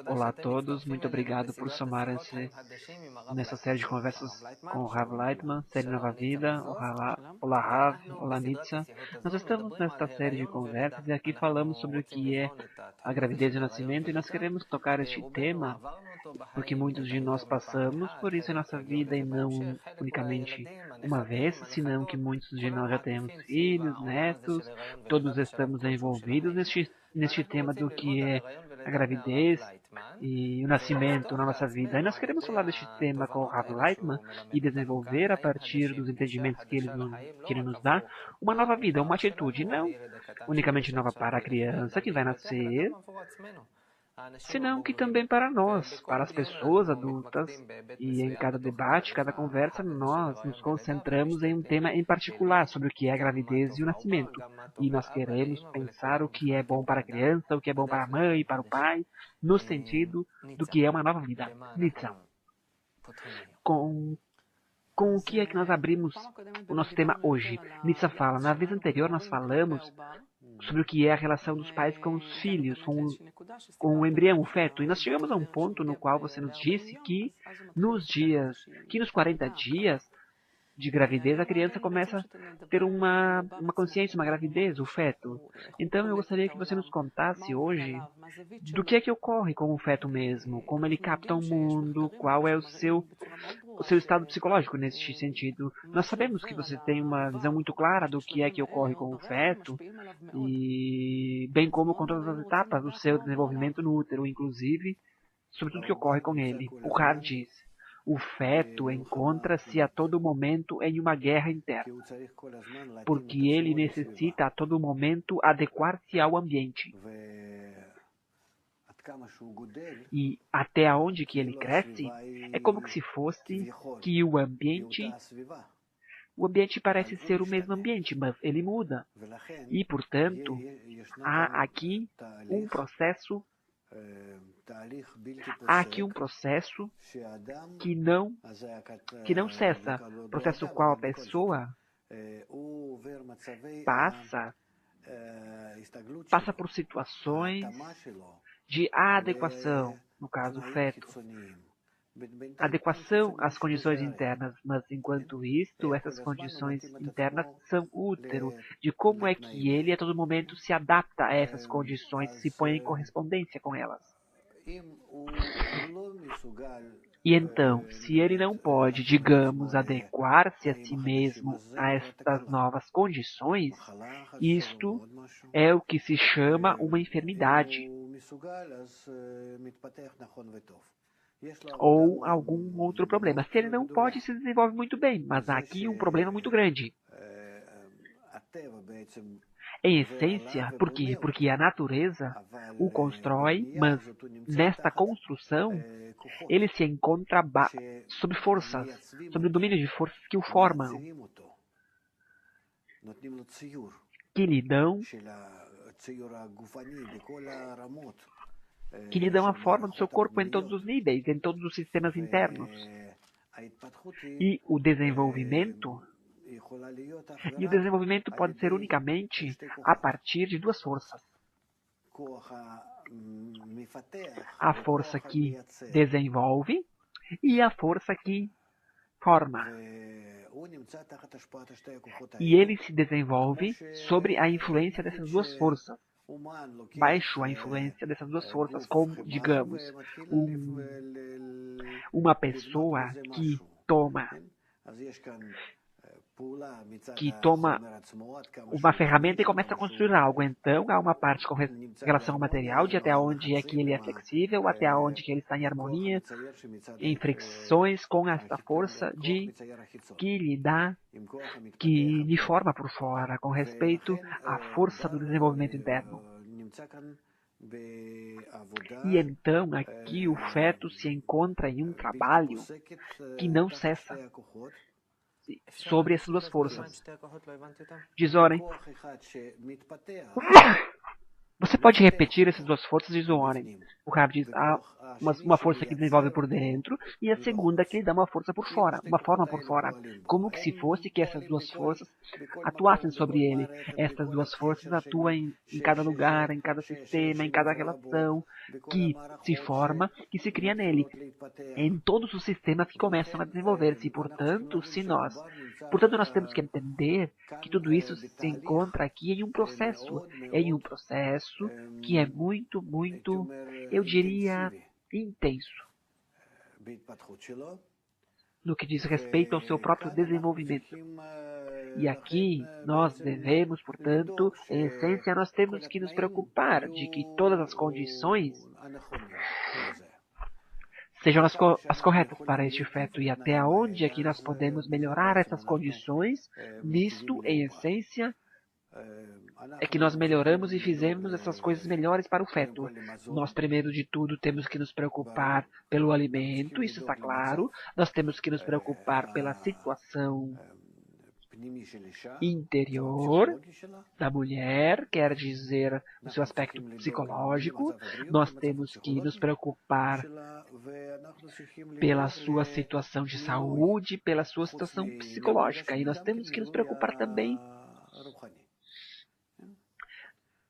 Olá a todos, muito obrigado por somarem-se nessa série de conversas com o Rav Leitman, série Nova Vida. Olá Rav, olá Nitsa. Nós estamos nesta série de conversas e aqui falamos sobre o que é a gravidez e o nascimento, e nós queremos tocar este tema porque muitos de nós passamos por isso em nossa vida, e não unicamente uma vez, senão que muitos de nós já temos filhos, netos, todos estamos envolvidos neste tema do que é a gravidez e o nascimento na nossa vida. E nós queremos falar deste tema com o Rav Leitman e desenvolver, a partir dos entendimentos que ele nos dá, uma nova vida, uma atitude, não unicamente nova para a criança que vai nascer, senão que também para nós, para as pessoas adultas. E em cada debate, cada conversa, nós nos concentramos em um tema em particular sobre o que é a gravidez e o nascimento. E nós queremos pensar o que é bom para a criança, o que é bom para a mãe, para o pai, no sentido do que é uma nova vida. Nitsa, com o que é que nós abrimos o nosso tema hoje? Nitsa fala, na vez anterior nós falamos sobre o que é a relação dos pais com os filhos, com o embrião, o feto. E nós chegamos a um ponto no qual você nos disse que nos 40 dias de gravidez, a criança começa a ter uma consciência, uma gravidez, o feto. Então eu gostaria que você nos contasse hoje do que é que ocorre com o feto mesmo, como ele capta o mundo, qual é o seu estado psicológico nesse sentido. Nós sabemos que você tem uma visão muito clara do que é que ocorre com o feto, e bem como com todas as etapas do seu desenvolvimento no útero, inclusive sobre tudo que ocorre com ele. O Rav diz: o feto encontra-se a todo momento em uma guerra interna, porque ele necessita a todo momento adequar-se ao ambiente. E até onde que ele cresce, é como se fosse que o ambiente parece ser o mesmo ambiente, mas ele muda. E, portanto, há aqui um processo que não cessa, processo qual a pessoa passa por situações de adequação, no caso o feto, adequação às condições internas, mas enquanto isto, essas condições internas são útero, de como é que ele a todo momento se adapta a essas condições, se põe em correspondência com elas. E então, se ele não pode, digamos, adequar-se a si mesmo a estas novas condições, isto é o que se chama uma enfermidade ou algum outro problema. Se ele não pode, se desenvolve muito bem, mas há aqui um problema muito grande. Em essência, por quê? Porque a natureza o constrói, mas nesta construção ele se encontra sob forças, sob o domínio de forças que o formam, que lhe dão a forma do seu corpo em todos os níveis, em todos os sistemas internos. E o desenvolvimento pode ser unicamente a partir de duas forças. A força que desenvolve e a força que forma. E ele se desenvolve sobre a influência dessas duas forças. Baixo a influência dessas duas forças, como, digamos, uma pessoa que toma uma ferramenta e começa a construir algo. Então, há uma parte com relação ao material, de até onde é que ele é flexível, até onde que ele está em harmonia, em fricções com esta força que lhe forma por fora, com respeito à força do desenvolvimento interno. E então, aqui o feto se encontra em um trabalho que não cessa sobre essas duas forças. Diz, Oren. Você pode repetir essas duas forças, diz o Warren. O Rav diz, há uma força que desenvolve por dentro e a segunda que lhe dá uma força por fora, uma forma por fora. Como que se fosse que essas duas forças atuassem sobre ele. Estas duas forças atuam em cada lugar, em cada sistema, em cada relação que se forma, que se cria nele, em todos os sistemas que começam a desenvolver-se. Portanto, nós temos que entender que tudo isso se encontra aqui em um processo que é muito, muito, eu diria, intenso no que diz respeito ao seu próprio desenvolvimento. E aqui nós devemos, portanto, em essência, nós temos que nos preocupar de que todas as condições sejam as corretas para este feto e até onde é que nós podemos melhorar essas condições. Nisto, em essência, é que nós melhoramos e fizemos essas coisas melhores para o feto. Nós, primeiro de tudo, temos que nos preocupar pelo alimento, isso está claro. Nós temos que nos preocupar pela situação interior da mulher, quer dizer, no seu aspecto psicológico. Nós temos que nos preocupar pela sua situação de saúde, pela sua situação psicológica. E nós temos que nos preocupar também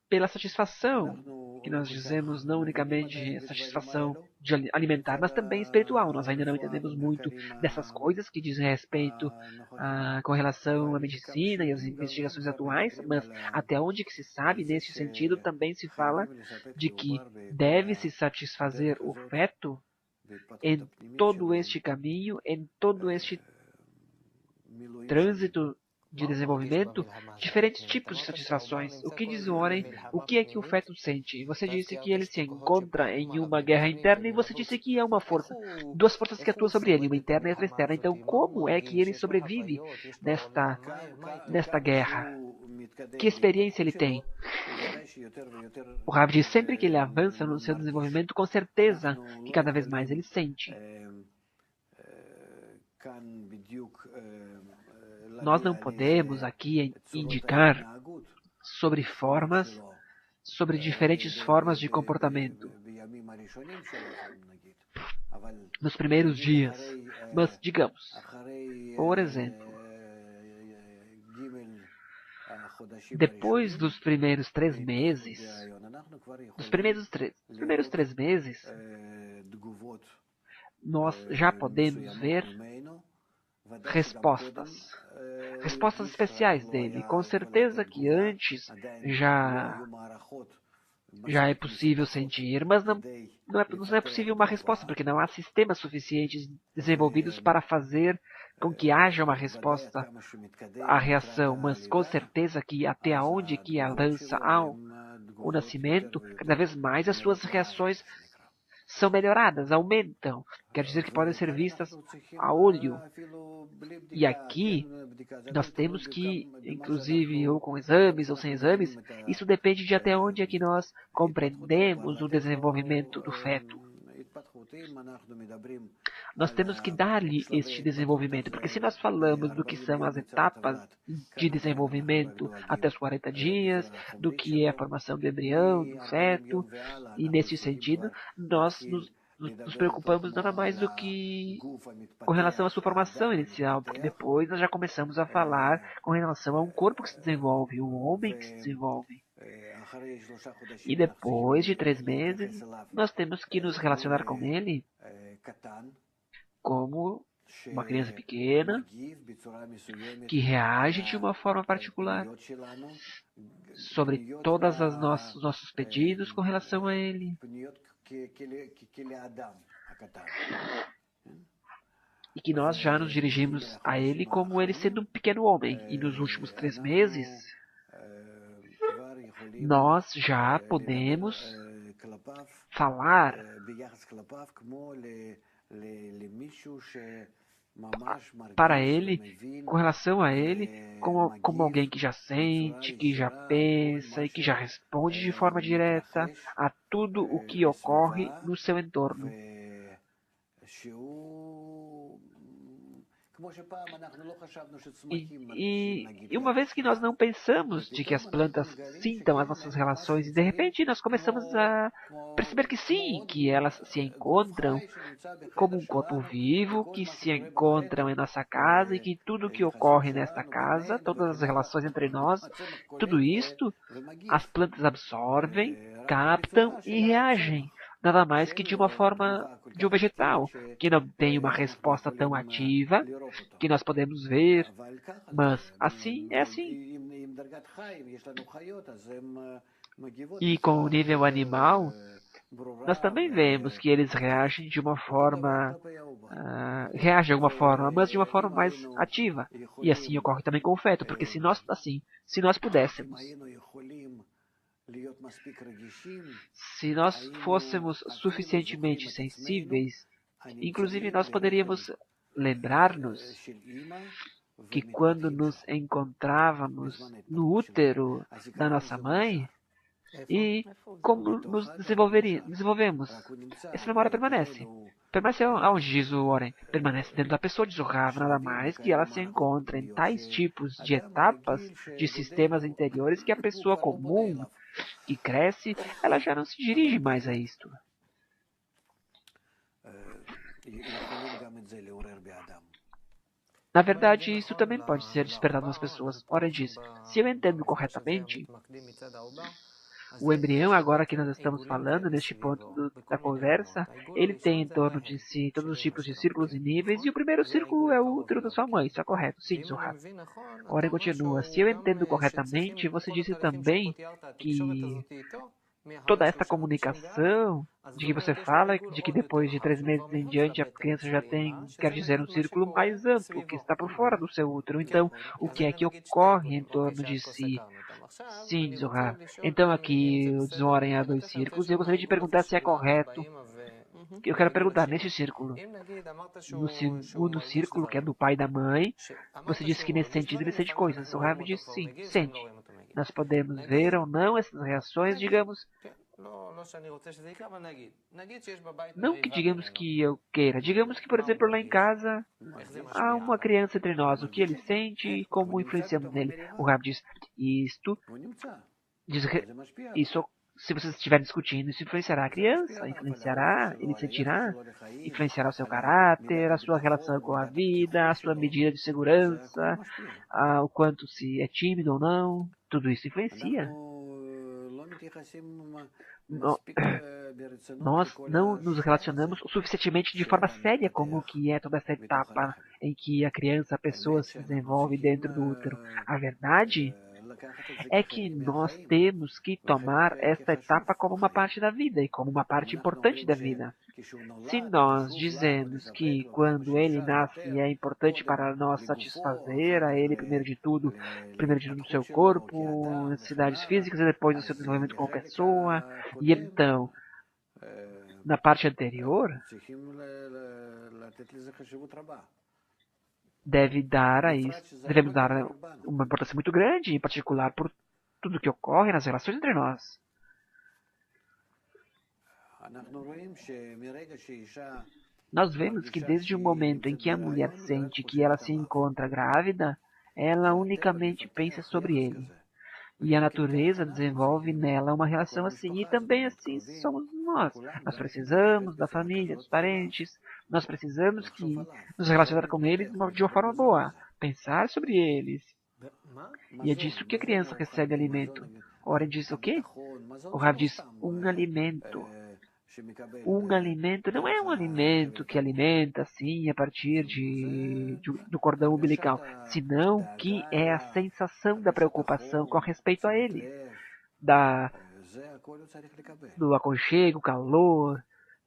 pela satisfação, que nós dizemos não unicamente satisfação de alimentar, mas também espiritual. Nós ainda não entendemos muito dessas coisas que dizem respeito com relação à medicina e às investigações atuais, mas até onde que se sabe, nesse sentido, também se fala de que deve-se satisfazer o feto em todo este caminho, em todo este trânsito de desenvolvimento, diferentes tipos de satisfações. O que diz o Warren? O que é que o feto sente? Você disse que ele se encontra em uma guerra interna e você disse que é uma força. Duas forças que atuam sobre ele, uma interna e outra externa. Então, como é que ele sobrevive nesta guerra? Que experiência ele tem? O Rav diz sempre que ele avança no seu desenvolvimento, com certeza que cada vez mais ele sente. Nós não podemos aqui indicar sobre diferentes formas de comportamento nos primeiros dias. Mas, digamos, por exemplo, depois dos primeiros 3 meses, nós já podemos ver respostas especiais dele. Com certeza que antes já é possível sentir, mas não é possível uma resposta, porque não há sistemas suficientes desenvolvidos para fazer com que haja uma resposta à reação, mas com certeza que até onde que avança o nascimento, cada vez mais as suas reações são melhoradas, aumentam. Quer dizer que podem ser vistas a olho. E aqui nós temos que, inclusive, ou com exames ou sem exames, isso depende de até onde é que nós compreendemos o desenvolvimento do feto. Nós temos que dar-lhe este desenvolvimento, porque se nós falamos do que são as etapas de desenvolvimento até os 40 dias, do que é a formação do embrião, do feto, e nesse sentido, nós nos preocupamos nada mais do que com relação à sua formação inicial, porque depois nós já começamos a falar com relação a um corpo que se desenvolve, um homem que se desenvolve. E depois de 3 meses, nós temos que nos relacionar com ele como uma criança pequena que reage de uma forma particular sobre todos os nossos pedidos com relação a ele. E que nós já nos dirigimos a ele como ele sendo um pequeno homem. E nos últimos 3 meses, nós já podemos falar para ele, com relação a ele, como alguém que já sente, que já pensa e que já responde de forma direta a tudo o que ocorre no seu entorno. E uma vez que nós não pensamos de que as plantas sintam as nossas relações, e de repente nós começamos a perceber que sim, que elas se encontram como um corpo vivo, que se encontram em nossa casa e que tudo que ocorre nesta casa, todas as relações entre nós, tudo isto, as plantas absorvem, captam e reagem. Nada mais que de uma forma de um vegetal, que não tem uma resposta tão ativa, que nós podemos ver, mas assim é assim. E com o nível animal, nós também vemos que eles reagem de uma forma, reagem de alguma forma, mas de uma forma mais ativa. E assim ocorre também com o feto, porque se nós pudéssemos, se nós fôssemos suficientemente sensíveis, inclusive nós poderíamos lembrar-nos que quando nos encontrávamos no útero da nossa mãe, e como nos desenvolvemos. Essa memória permanece. Permanece aonde, diz o Oren? Permanece dentro da pessoa, diz o Rav, nada mais que ela se encontra em tais tipos de etapas de sistemas interiores que a pessoa comum que cresce, ela já não se dirige mais a isto. Na verdade, isso também pode ser despertado nas pessoas. Oren diz, se eu entendo corretamente, o embrião, agora que nós estamos falando, neste ponto da conversa, ele tem em torno de si todos os tipos de círculos e níveis, e o primeiro círculo é o útero da sua mãe, isso é correto? Sim, Zohar. Ora, continua. Se eu entendo corretamente, você disse também que toda esta comunicação de que você fala, de que depois de 3 meses em diante a criança já tem, quer dizer, um círculo mais amplo, que está por fora do seu útero. Então, o que é que ocorre em torno de si? Sim, Zohar. Então aqui o Zoren há 2 círculos. Eu gostaria de perguntar se é correto. Eu quero perguntar, nesse círculo, no segundo círculo, que é do pai e da mãe, você disse que nesse sentido ele sente coisas. O Rav disse sim, sente. Nós podemos ver ou não essas reações, digamos, não que digamos que eu queira. Digamos que, por exemplo, lá em casa há uma criança entre nós. O que ele sente e como influenciamos nele. O Rav diz, isto, diz, isso, se vocês estiverem discutindo, isso influenciará a criança, influenciará, ele sentirá, influenciará o seu caráter, a sua relação com a vida, a sua medida de segurança, o quanto se é tímido ou não. Tudo isso influencia. Nós não nos relacionamos o suficientemente de forma séria como que é toda essa etapa em que a criança, a pessoa se desenvolve dentro do útero. A verdade é que nós temos que tomar esta etapa como uma parte da vida e como uma parte importante da vida. Se nós dizemos que quando ele nasce é importante para nós satisfazer a ele primeiro de tudo no seu corpo, necessidades físicas e depois no seu desenvolvimento como pessoa, e então na parte anterior devemos dar uma importância muito grande, em particular por tudo que ocorre nas relações entre nós. Nós vemos que desde o momento em que a mulher sente que ela se encontra grávida, ela unicamente pensa sobre ele. E a natureza desenvolve nela uma relação assim. E também assim somos nós. Nós precisamos da família, dos parentes. Nós precisamos nos relacionar com eles de uma forma boa. Pensar sobre eles. E é disso que a criança recebe alimento. Ora, diz o quê? O Rav diz, um alimento. Um alimento não é um alimento que alimenta assim a partir do cordão umbilical, senão que é a sensação da preocupação com respeito a ele, do aconchego, calor,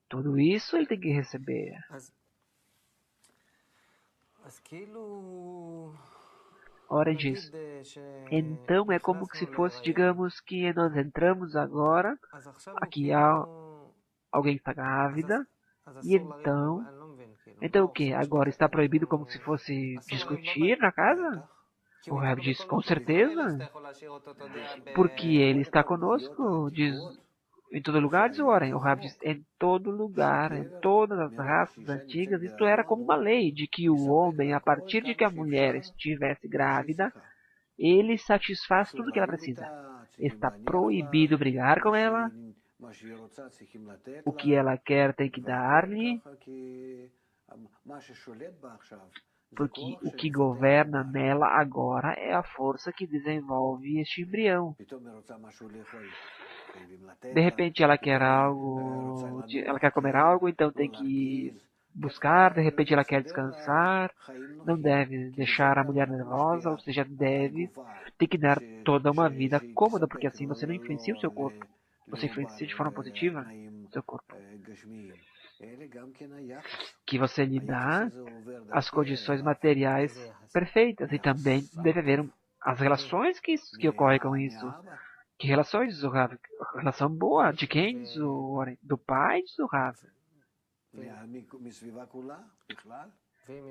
tudo isso ele tem que receber. Ora diz, então é como se fosse, digamos que nós entramos agora, aqui há alguém está grávida, e então o que? Agora está proibido como se fosse discutir na casa? O Rav diz, com certeza, porque ele está conosco, diz Em todo lugar, diz o Warren. O Rav diz, em todo lugar, em todas as raças antigas, isto era como uma lei, de que o homem, a partir de que a mulher estivesse grávida, ele satisfaz tudo que ela precisa. Está proibido brigar com ela, o que ela quer tem que dar-lhe, porque o que governa nela agora é a força que desenvolve este embrião. De repente ela quer algo, ela quer comer algo, então tem que buscar, de repente ela quer descansar, não deve deixar a mulher nervosa, ou seja, tem que dar toda uma vida cômoda, porque assim você não influencia o seu corpo, você influencia de forma positiva o seu corpo. Que você lhe dá as condições materiais perfeitas, e também deve haver as relações que ocorrem com isso. Que relações, diz o Rav? Relação boa. De quem, diz o Warren? Do pai, diz o Rav?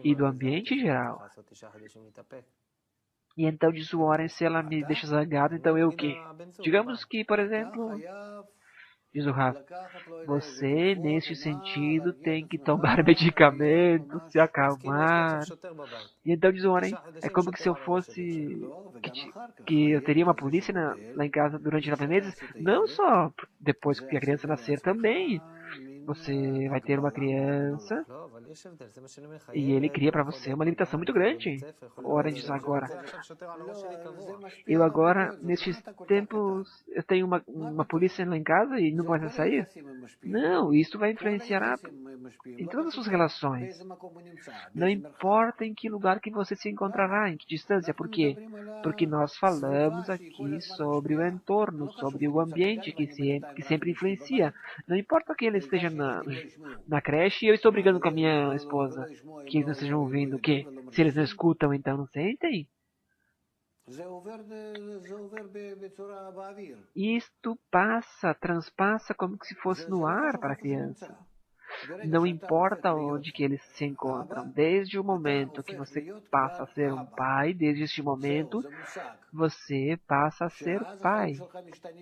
E do ambiente em geral. E então diz o Warren, se ela me deixa zangado, então eu o quê? Digamos que, por exemplo, diz o Rav, você, neste sentido, tem que tomar medicamentos, se acalmar. E então diz o Warren, é como que se eu fosse... que eu teria uma polícia lá em casa durante 9 meses, não só depois que a criança nascer também. Você vai ter uma criança e ele cria para você uma limitação muito grande. Hora disso agora. Eu agora, nestes tempos, eu tenho uma polícia lá em casa e não pode sair? Não, isso vai influenciar em todas as suas relações. Não importa em que lugar que você se encontrará, em que distância. Por quê? Porque nós falamos aqui sobre o entorno, sobre o ambiente que sempre influencia. Não importa que ele esteja na creche e eu estou brigando com a minha esposa, que eles não estejam ouvindo o quê? Se eles não escutam, então não sentem? Isto transpassa como se fosse no ar para a criança. Não importa onde que eles se encontram, desde o momento que você passa a ser um pai, desde este momento, você passa a ser pai.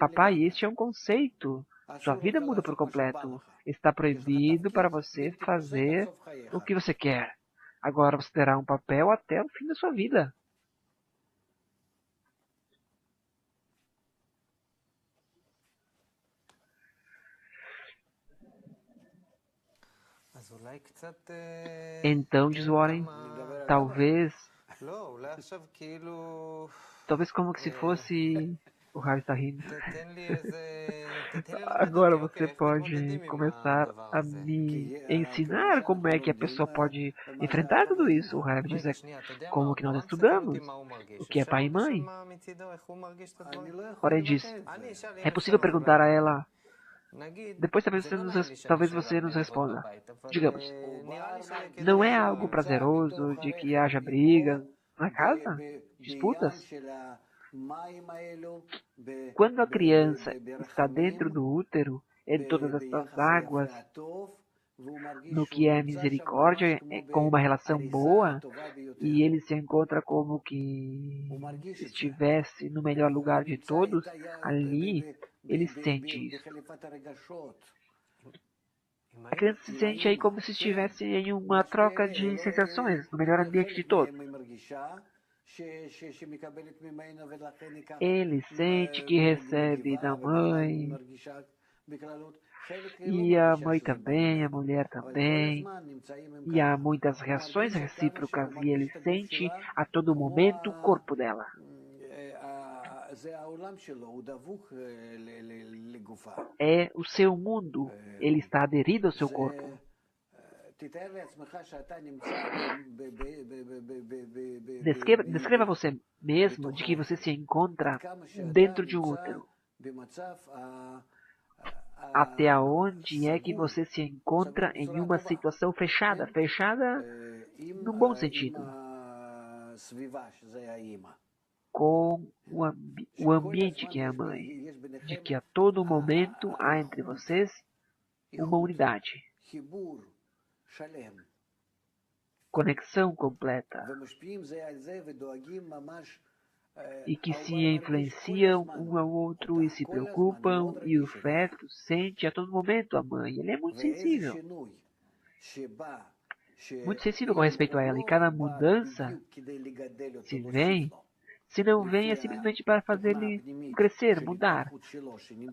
Papai, este é um conceito. Sua vida muda por completo. Está proibido para você fazer o que você quer. Agora você terá um papel até o fim da sua vida. Então, diz Warren, talvez como que se fosse... O Harry está rindo. Agora você pode começar a me ensinar como é que a pessoa pode enfrentar tudo isso. O Harry diz como que nós estudamos, o que é pai e mãe. Ora, ele diz, é possível perguntar a ela, depois talvez você nos responda. Digamos, não é algo prazeroso de que haja brigas na casa? Disputas? Quando a criança está dentro do útero, em todas estas águas, no que é misericórdia, com uma relação boa, e ele se encontra como que estivesse no melhor lugar de todos, ali ele sente isso. A criança se sente aí como se estivesse em uma troca de sensações, no melhor ambiente de todos. Ele sente que recebe da mãe, e a mãe também, a mulher também, e há muitas reações recíprocas, e ele sente a todo momento o corpo dela. É o seu mundo, ele está aderido ao seu corpo. Descreva você mesmo de que você se encontra dentro de um útero. Até onde é que você se encontra em uma situação fechada? Fechada no bom sentido. Com o ambiente que é a mãe. De que a todo momento há entre vocês uma unidade. Conexão completa. e que se influenciam um ao outro e se preocupam, e o feto sente a todo momento a mãe. Ele é muito sensível com respeito a ela, e cada mudança se vem, se não vem é simplesmente para fazer ele crescer, mudar,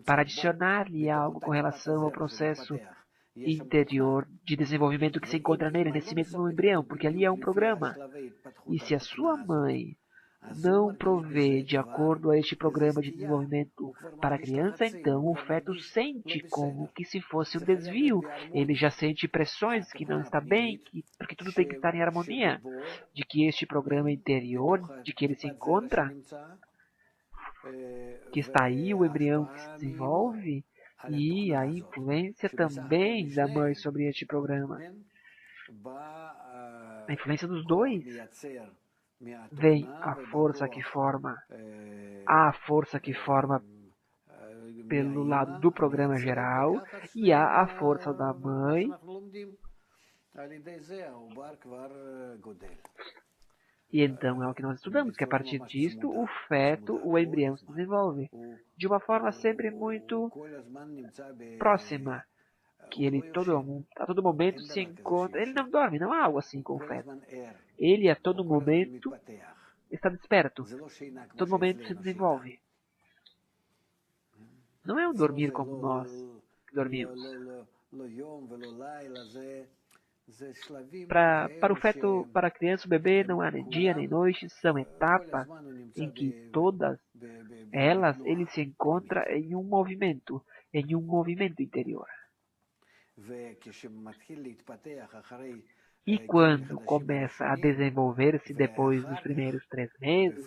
para adicionar-lhe algo com relação ao processo interior de desenvolvimento que se encontra nele, nesse mesmo embrião, porque ali é um programa. E se a sua mãe não provê de acordo a este programa de desenvolvimento para a criança, então o feto sente como que se fosse um desvio. Ele já sente pressões que não está bem, porque tudo tem que estar em harmonia, de que este programa interior, de que ele se encontra, que está aí, o embrião que se desenvolve, e a influência também da mãe sobre este programa. A influência dos dois. Vem a força que forma pelo lado do programa geral, e há a força da mãe. E então é o que nós estudamos, que a partir disto o feto, o embrião se desenvolve de uma forma sempre muito próxima, que ele a todo momento se encontra. Ele não dorme, não há algo assim com o feto. Ele a todo momento está desperto, a todo momento se desenvolve. Não é um dormir como nós dormimos. Para o feto, para a criança, o bebê, não há nem dia nem noite, são etapas em que todas elas, ele se encontra em um movimento interior. E quando começa a desenvolver-se depois dos primeiros 3 meses,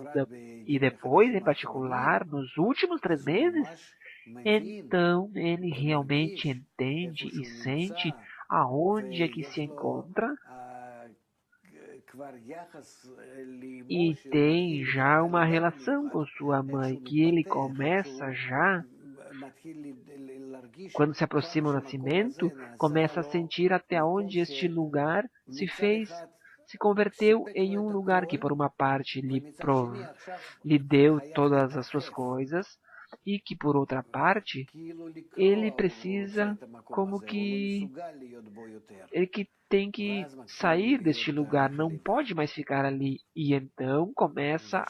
e depois, em particular, nos últimos 3 meses, então ele realmente entende e sente aonde é que se encontra e tem já uma relação com sua mãe, que ele começa já, quando se aproxima o nascimento, começa a sentir até onde este lugar se converteu em um lugar que por uma parte lhe deu todas as suas coisas, e que por outra parte ele precisa ele que tem que sair deste lugar, não pode mais ficar ali, e então começa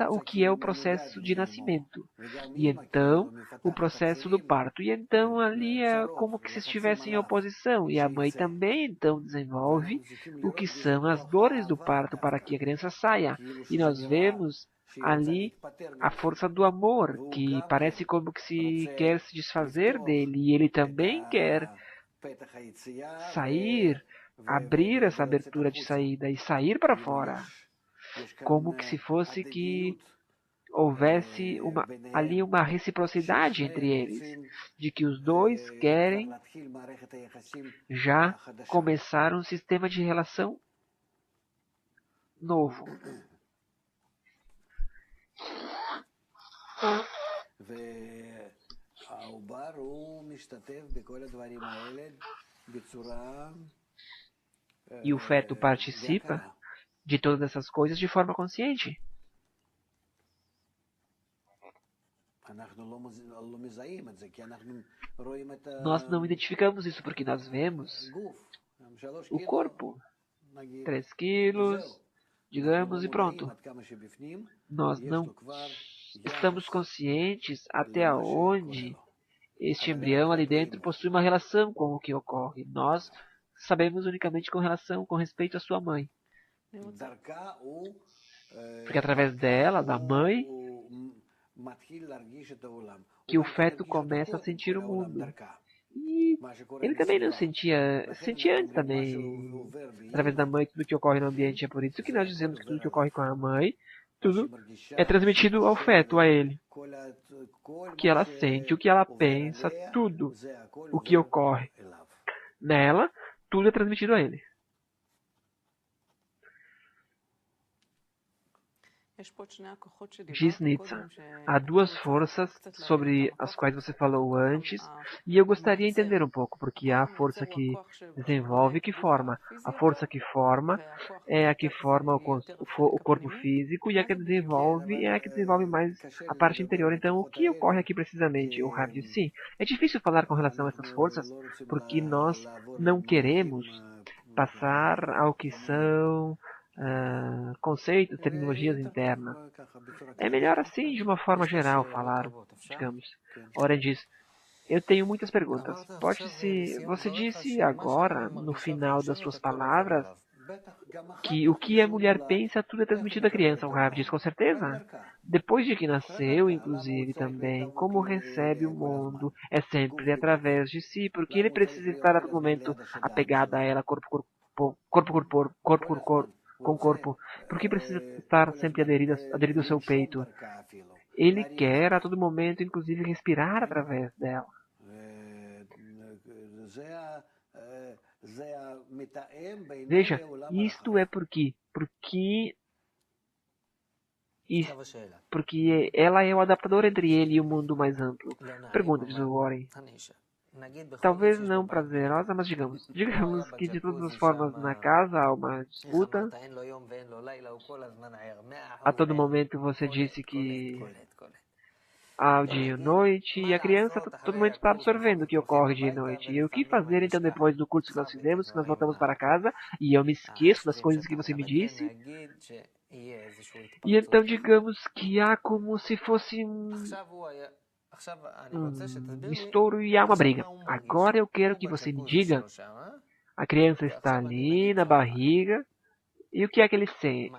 o que é o processo de nascimento, e então o processo do parto, e então ali é como que se estivesse em oposição, e a mãe também então desenvolve o que são as dores do parto para que a criança saia, e nós vemos ali a força do amor, que parece como que se quer se desfazer dele, e ele também quer sair, abrir essa abertura de saída e sair para fora, como que se fosse que houvesse ali uma reciprocidade entre eles, de que os dois querem já começar um sistema de relação novo. E o feto participa de todas essas coisas de forma consciente. Nós não identificamos isso porque nós vemos o corpo, 3 quilos, digamos, e pronto. Nós não estamos conscientes até onde este embrião ali dentro possui uma relação com o que ocorre. Nós sabemos unicamente com respeito à sua mãe. Porque através dela, da mãe, que o feto começa a sentir o mundo. E ele também não sentia antes também, através da mãe, tudo que ocorre no ambiente. É por isso que nós dizemos que tudo que ocorre com a mãe, tudo é transmitido ao feto, a ele. O que ela sente, o que ela pensa, tudo o que ocorre nela, tudo é transmitido a ele. Diz Nietzsche, há duas forças sobre as quais você falou antes, e eu gostaria de entender um pouco, porque há a força que desenvolve e que forma. A força que forma é a que forma o corpo físico, e a que desenvolve é a que desenvolve mais a parte interior. Então, o que ocorre aqui precisamente? O Rav disse, sim, é difícil falar com relação a essas forças, porque nós não queremos passar ao que são conceitos, terminologias internas. É melhor assim, de uma forma geral, falar, digamos. Ora diz, eu tenho muitas perguntas. Você disse agora, no final das suas palavras, que o que a mulher pensa, tudo é transmitido à criança. O Rav diz, com certeza. Depois de que nasceu, inclusive, também, como recebe o mundo, é sempre através de si, porque ele precisa estar a todo momento apegado a ela, com corpo, porque precisa estar sempre aderido ao seu peito. Ele quer a todo momento, inclusive, respirar através dela. Veja, isto é porque ela é o adaptador entre ele e o mundo mais amplo. Pergunta, diz o Warren. Talvez não prazerosa, mas digamos que de todas as formas na casa há uma disputa. A todo momento você disse que há o dia e a noite, e a criança todo momento está absorvendo o que ocorre dia e noite. E o que fazer então depois do curso que nós fizemos, que nós voltamos para casa, e eu me esqueço das coisas que você me disse? E então digamos que há como se fosse um estouro e há uma briga. Agora eu quero que você me diga, a criança está ali na barriga, e o que é que ele sente?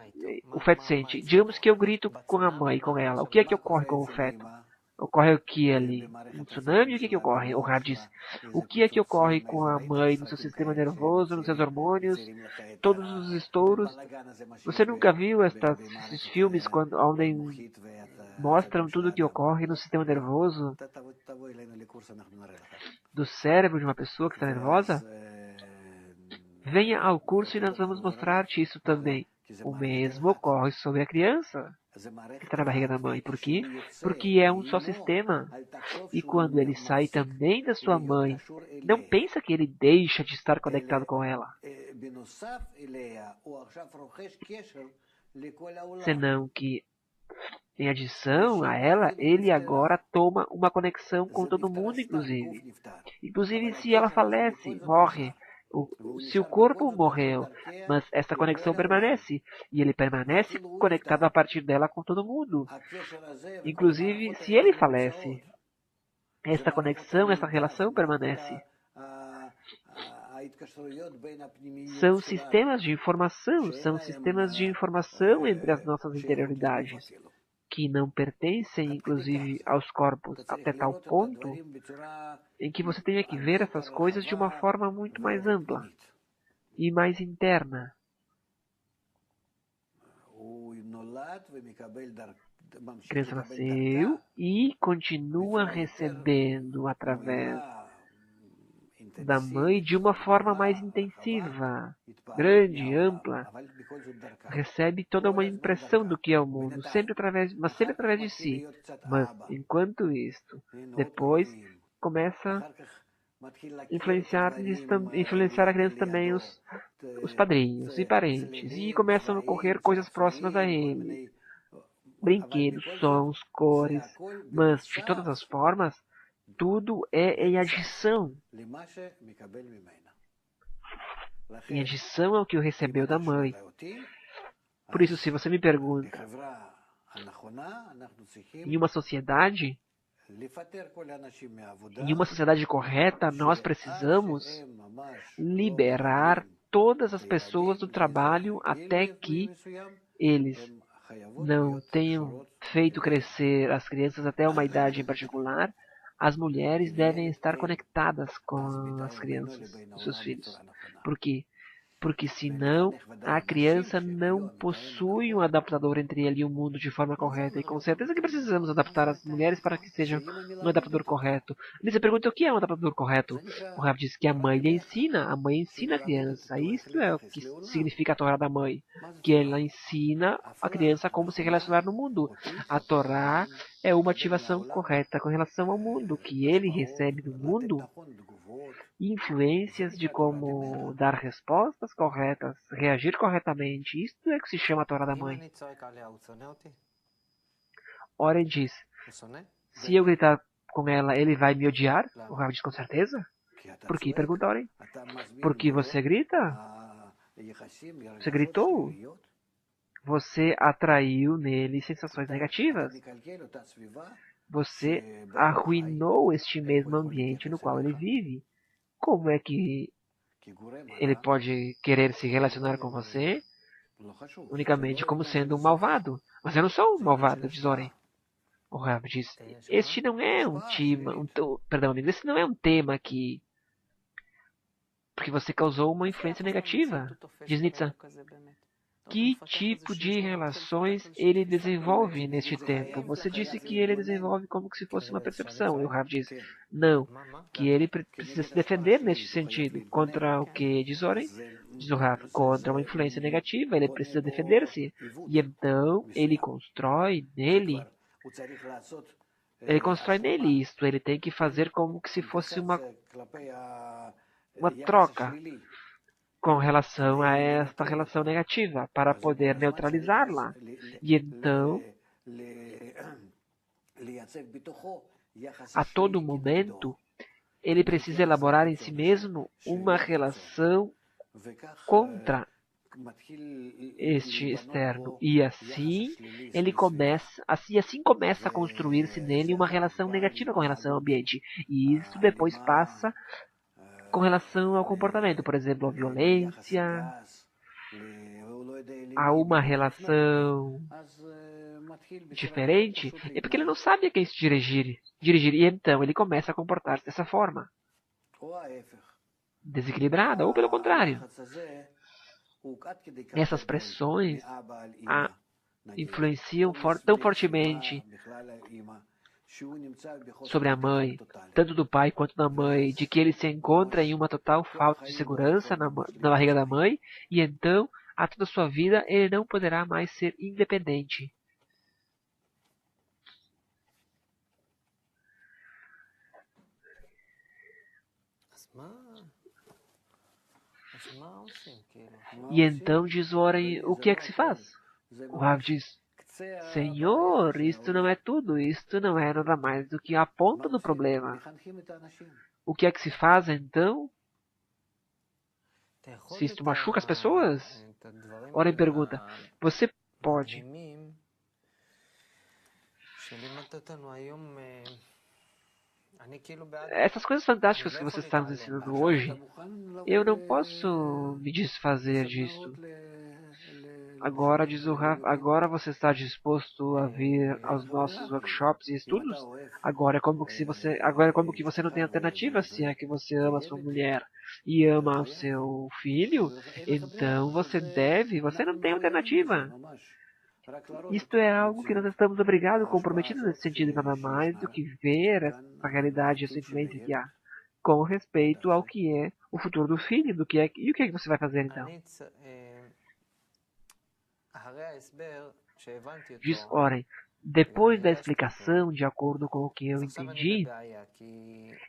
O feto sente. Digamos que eu grito com a mãe, com ela. O que é que ocorre com o feto? Ocorre o que ali? Um tsunami? O que é que ocorre? O Rav diz. O que é que ocorre com a mãe, no seu sistema nervoso, nos seus hormônios, todos os estouros? Você nunca viu esses filmes onde mostram tudo o que ocorre no sistema nervoso do cérebro de uma pessoa que está nervosa? Venha ao curso e nós vamos mostrar-te isso também. O mesmo ocorre sobre a criança que está na barriga da mãe. Por quê? Porque é um só sistema. E quando ele sai também da sua mãe, não pensa que ele deixa de estar conectado com ela. Senão que, em adição a ela, ele agora toma uma conexão com todo mundo, inclusive. Inclusive, se ela falece, morre, se o corpo morreu, mas essa conexão permanece, e ele permanece conectado a partir dela com todo mundo. Inclusive, se ele falece, essa conexão, essa relação permanece. São sistemas de informação entre as nossas interioridades, que não pertencem, inclusive, aos corpos, até tal ponto em que você tenha que ver essas coisas de uma forma muito mais ampla e mais interna. A criança nasceu e continua recebendo através da mãe de uma forma mais intensiva, grande, ampla. Recebe toda uma impressão do que é o mundo, mas sempre através de si. Mas, enquanto isto, depois começa a influenciar a criança também os padrinhos e parentes, e começam a ocorrer coisas próximas a ele. Brinquedos, sons, cores, mas de todas as formas, tudo é em adição. Em adição ao que o recebeu da mãe. Por isso, se você me pergunta, em uma sociedade correta, nós precisamos liberar todas as pessoas do trabalho até que eles não tenham feito crescer as crianças até uma idade em particular. As mulheres devem estar conectadas com as crianças, os seus filhos. Por quê? porque senão a criança não possui um adaptador entre ele e o mundo de forma correta. E com certeza que precisamos adaptar as mulheres para que sejam um adaptador correto. Lisa pergunta o que é um adaptador correto. O Rav diz que a mãe a criança. Isso é o que significa a Torá da mãe, que ela ensina a criança como se relacionar no mundo. A Torá é uma ativação correta com relação ao mundo, que ele recebe do mundo, influências de como dar respostas corretas, reagir corretamente. Isso é que se chama a Torá da mãe. Oren diz, se eu gritar com ela, ele vai me odiar? O Rav diz com certeza. Por que? Pergunta Oren. Porque você grita? Você gritou? Você atraiu nele sensações negativas. Você arruinou este mesmo ambiente no qual ele vive. Como é que ele pode querer se relacionar com você unicamente como sendo um malvado? Mas eu não sou um malvado, diz Oren. O Rav diz, este não é um tema, perdão, amigo, este não é um tema que porque você causou uma influência negativa. Diz Nitzan. Que tipo de relações ele desenvolve neste tempo? Você disse que ele desenvolve como se fosse uma percepção. E o Rav diz, não, que ele precisa se defender neste sentido. Contra o que diz Oren? Diz o Rav, contra uma influência negativa, ele precisa defender-se. E então ele constrói nele isto. Ele tem que fazer como se fosse uma troca com relação a esta relação negativa, para poder neutralizá-la. E então, a todo momento, ele precisa elaborar em si mesmo uma relação contra este externo. E assim começa a construir-se nele uma relação negativa com relação ao ambiente. E isso depois passa com relação ao comportamento, por exemplo, a violência, a uma relação diferente, é porque ele não sabe a quem se dirigir, e então ele começa a comportar-se dessa forma, desequilibrada, ou pelo contrário. Essas pressões influenciam tão fortemente sobre a mãe, tanto do pai quanto da mãe, de que ele se encontra em uma total falta de segurança na barriga da mãe, e então, a toda a sua vida, ele não poderá mais ser independente. E então diz o Oren, o que é que se faz? O Rav diz, Senhor, isto não é tudo, isto não é nada mais do que a ponta do problema. O que é que se faz então? Se isto machuca as pessoas? Oren pergunta, você pode essas coisas fantásticas que você está nos ensinando hoje, eu não posso me desfazer disso. Agora, diz o Rav, agora você está disposto a vir aos nossos workshops e estudos? Agora é como que você não tem alternativa, se é que você ama sua mulher e ama o seu filho, então você não tem alternativa. Isto é algo que nós estamos obrigados, comprometidos nesse sentido, nada mais do que ver essa realidade, essa influência que há, com respeito ao que é o futuro do filho, e o que é que você vai fazer então? Diz Oren, depois da explicação, de acordo com o que eu entendi,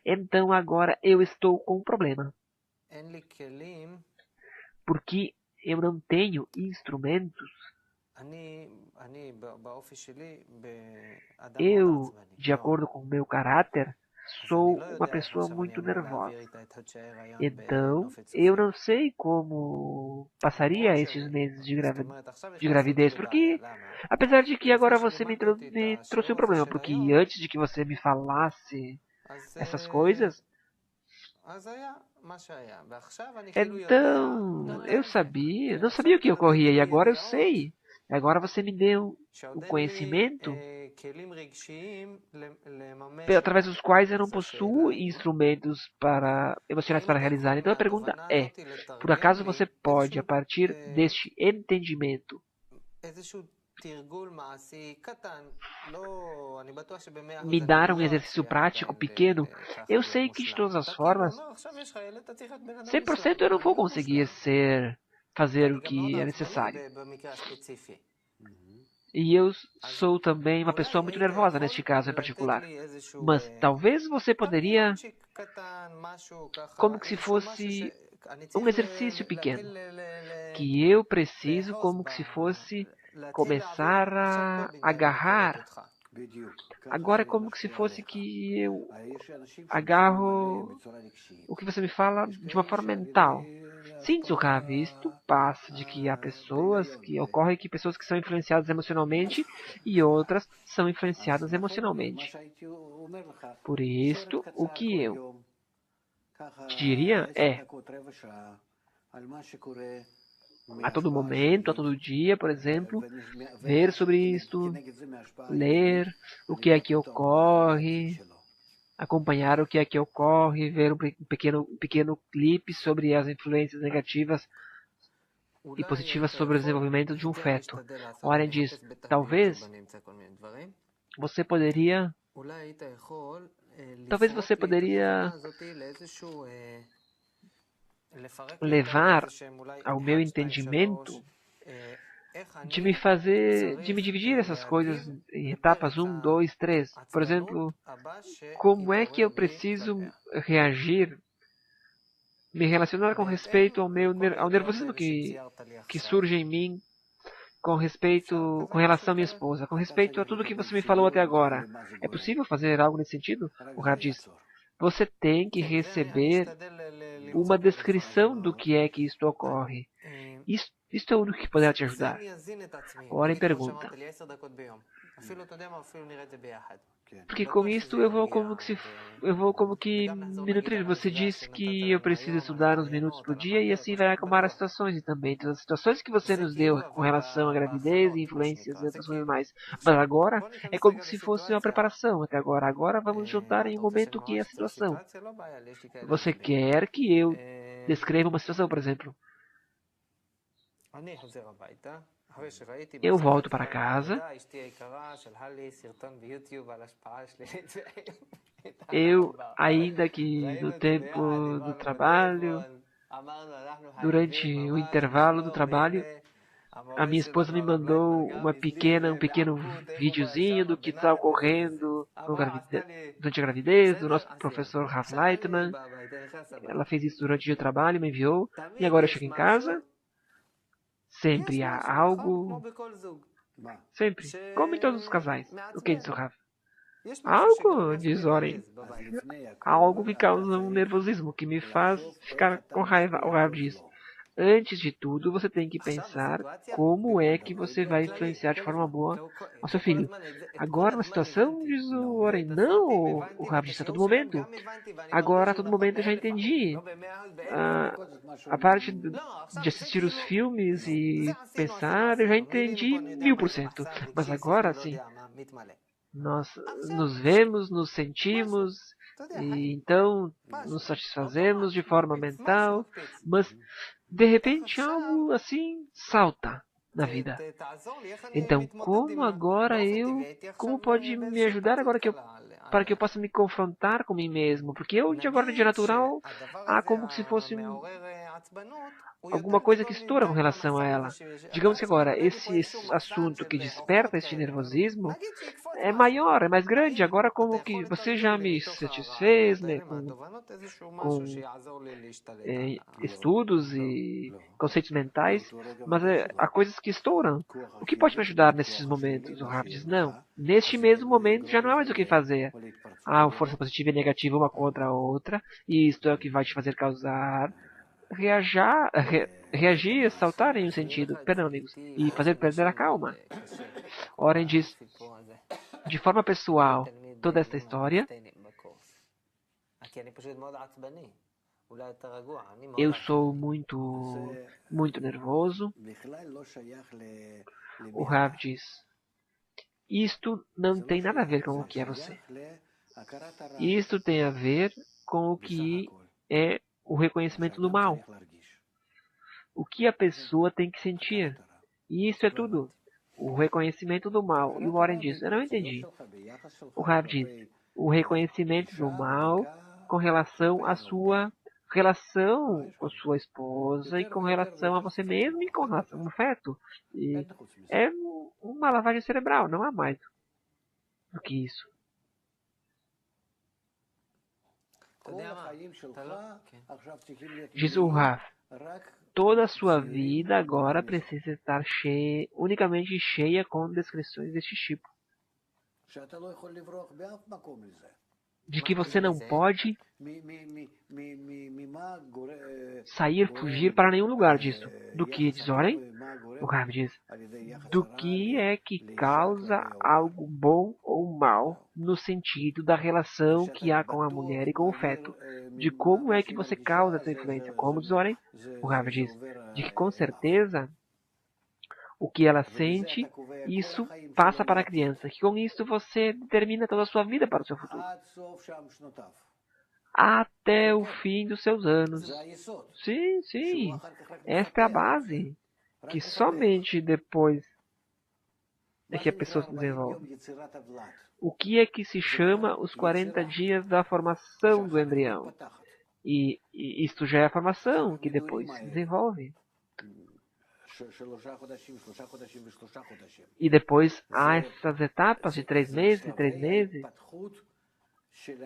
então agora eu estou com um problema. Porque eu não tenho instrumentos. Eu, de acordo com o meu caráter, sou uma pessoa muito nervosa. Então, eu não sei como passaria estes meses de gravidez, porque, apesar de que agora você me trouxe um problema, porque antes de que você me falasse essas coisas, então, não sabia o que ocorria, e agora eu sei. Agora você me deu o conhecimento através dos quais eu não possuo instrumentos emocionais para realizar. Então a pergunta é, por acaso você pode, a partir deste entendimento, me dar um exercício prático pequeno? Eu sei que de todas as formas, 100% eu não vou conseguir fazer o que é necessário. E eu sou também uma pessoa muito nervosa neste caso em particular. Mas talvez você poderia, como que se fosse um exercício pequeno, que eu preciso como que se fosse começar a agarrar. Agora é como que se fosse que eu agarro o que você me fala de uma forma mental. Sim, Zuhav, isto passa de que há pessoas que ocorre que pessoas que são influenciadas emocionalmente e outras são influenciadas emocionalmente. Por isto, o que eu te diria é, a todo momento, a todo dia, por exemplo, ver sobre isto, ler o que é que ocorre, acompanhar o que é que ocorre, ver um pequeno clipe sobre as influências negativas e positivas sobre o desenvolvimento de um feto. Warren diz, talvez você poderia levar ao meu entendimento de me dividir essas coisas em etapas 1, 2, 3. Por exemplo, como é que eu preciso reagir, me relacionar com respeito ao nervosismo que surge em mim com relação à minha esposa, com respeito a tudo que você me falou até agora. É possível fazer algo nesse sentido? O Rav diz, você tem que receber uma descrição do que é que isto ocorre. Isto é o único que poderá te ajudar. Ora em pergunta. Porque com isto eu vou como que me nutrir. Você disse que eu preciso estudar uns minutos por dia e assim vai acalmar as situações e também todas as situações que você nos deu com relação à gravidez e influências e outras coisas mais. Mas agora é como se fosse uma preparação até agora. Agora vamos juntar em um momento que é a situação. Você quer que eu descreva uma situação, por exemplo? Eu volto para casa. Eu, ainda que no tempo do trabalho, durante o intervalo do trabalho, a minha esposa me mandou um pequeno videozinho do que está ocorrendo durante a gravidez, do nosso professor Raf Leitman. Ela fez isso durante o trabalho, me enviou. E agora eu chego em casa. Sempre há algo. Sempre. Como em todos os casais. O que diz o Raf? Algo, diz Oren. Algo que causa um nervosismo, que me faz ficar com raiva. O Raf diz. Antes de tudo, você tem que pensar como é que você vai influenciar de forma boa ao seu filho. Agora, na situação, diz o Oren, não, o Rav disse a todo momento. Agora, a todo momento, eu já entendi. A parte de assistir os filmes e pensar, eu já entendi 1000%. Mas agora, sim, nós nos vemos, nos sentimos, e então nos satisfazemos de forma mental, mas de repente algo assim salta na vida. Então, como pode me ajudar agora para que eu possa me confrontar com mim mesmo? Porque eu, de agora, de natural, há como se fosse alguma coisa que estoura com relação a ela. Digamos que agora, esse assunto que desperta este nervosismo é maior, é mais grande. Agora, como que você já me satisfez, né, com estudos e conceitos mentais, mas há coisas que estouram. O que pode me ajudar nesses momentos? O Rav diz, não. Neste mesmo momento já não há mais o que fazer. Há força positiva e negativa uma contra a outra, e isto é o que vai te fazer causar reagir, saltar em um sentido, perdão amigos, e fazer perder a calma. Oren diz, de forma pessoal, toda esta história Eu sou muito nervoso. O Rav diz, isto não tem nada a ver com o que é você. Isto tem a ver com o que é o reconhecimento do mal. O que a pessoa tem que sentir. E isso é tudo. O reconhecimento do mal. E o Warren diz, eu não entendi. O Rav diz, o reconhecimento do mal com relação à sua relação com sua esposa e com relação a você mesmo e com relação ao feto. E é uma lavagem cerebral, não há mais do que isso. Diz o Rav, toda a sua vida agora precisa estar unicamente cheia com descrições deste tipo. De que você não pode sair, fugir para nenhum lugar disso. Do que, diz Oren? O Rav diz, do que é que causa algo bom ou mal no sentido da relação que há com a mulher e com o feto. De como é que você causa essa influência. Como diz Oren? O Rav diz, de que com certeza o que ela sente, isso passa para a criança. Que com isso você determina toda a sua vida para o seu futuro. Até o fim dos seus anos. Sim, sim. Esta é a base. Que somente depois é que a pessoa se desenvolve. O que é que se chama os 40 dias da formação do embrião? E isto já é a formação que depois se desenvolve. E depois há essas etapas de 3 meses e 3 meses,